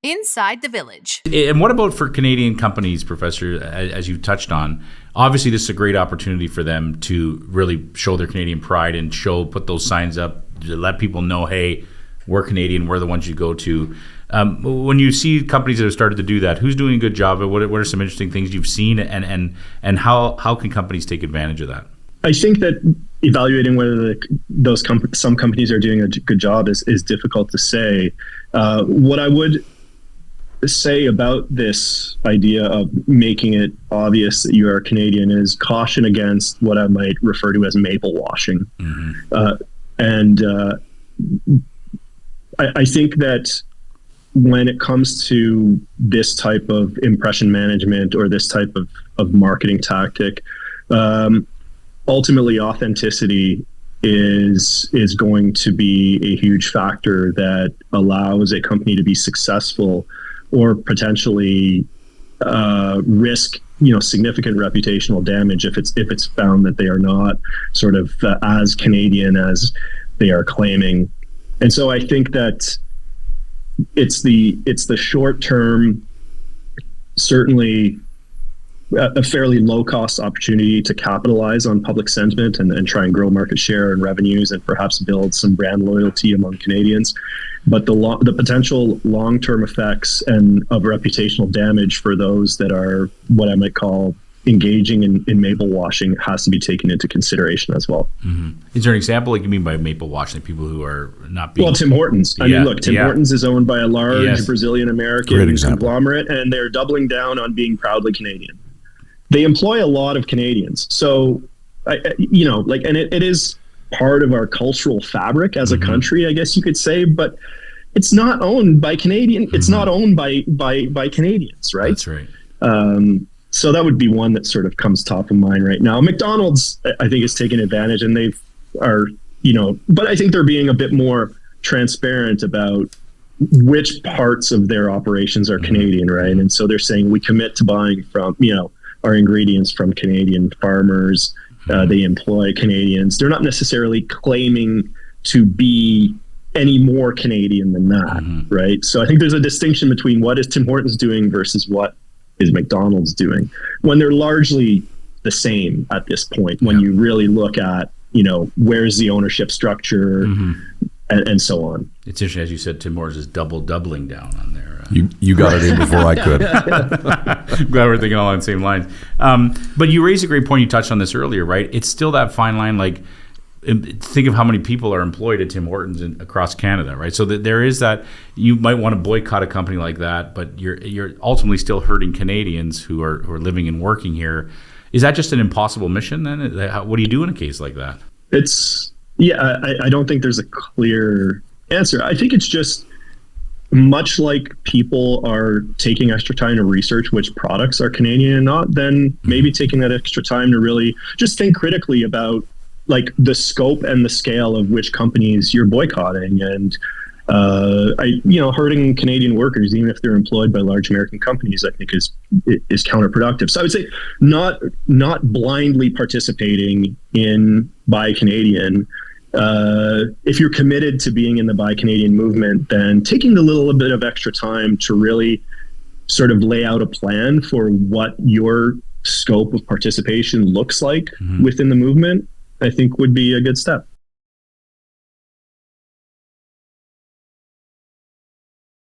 Inside the Village. And what about for Canadian companies, Professor, as you touched on? Obviously, this is a great opportunity for them to really show their Canadian pride and put those signs up to let people know, hey, we're Canadian, we're the ones you go to. When you see companies that have started to do that, who's doing a good job? What are some interesting things you've seen, and how can companies take advantage of that? I think that evaluating whether some companies are doing a good job is difficult to say. What I would say about this idea of making it obvious that you are Canadian is caution against what I might refer to as maple washing. I think that when it comes to this type of impression management or this type of marketing tactic, ultimately authenticity is going to be a huge factor that allows a company to be successful or potentially risk significant reputational damage if it's found that they are not sort of as Canadian as they are claiming. And so I think that it's the short term, certainly a fairly low cost opportunity to capitalize on public sentiment and try and grow market share and revenues and perhaps build some brand loyalty among Canadians. But the potential long-term effects and of reputational damage for those that are what I might call engaging in maple washing has to be taken into consideration as well. Is there an example, like you mean by maple washing, people who are not being... Well, Tim Hortons. I mean, look, Tim Hortons is owned by a large Brazilian-American conglomerate, and they're doubling down on being proudly Canadian. They employ a lot of Canadians. So, it is part of our cultural fabric as a country, I guess you could say, but it's not owned by Canadian. It's not owned by Canadians, right? That's right. So that would be one that sort of comes top of mind right now. McDonald's, I think, has taken advantage, and but I think they're being a bit more transparent about which parts of their operations are Canadian, right? And so they're saying we commit to buying from, our ingredients from Canadian farmers. They employ Canadians. They're not necessarily claiming to be any more Canadian than that, right? So I think there's a distinction between what is Tim Hortons doing versus what is McDonald's doing, when they're largely the same at this point, when you really look at, where's the ownership structure and so on. It's interesting, as you said, Tim Hortons is doubling down on their... You got it in before I could. I'm glad we're thinking all on the same lines. But you raised a great point. You touched on this earlier, right? It's still that fine line, like, think of how many people are employed at Tim Hortons across Canada, right? So there is that. You might want to boycott a company like that, but you're ultimately still hurting Canadians who are living and working here. Is that just an impossible mission then? What do you do in a case like that? I don't think there's a clear answer. I think it's just much like people are taking extra time to research which products are Canadian and not, then maybe taking that extra time to really just think critically about like the scope and the scale of which companies you're boycotting, and hurting Canadian workers, even if they're employed by large American companies, I think is counterproductive. So I would say not blindly participating in Buy Canadian. If you're committed to being in the Buy Canadian movement, then taking a little bit of extra time to really sort of lay out a plan for what your scope of participation looks like within the movement, I think would be a good step.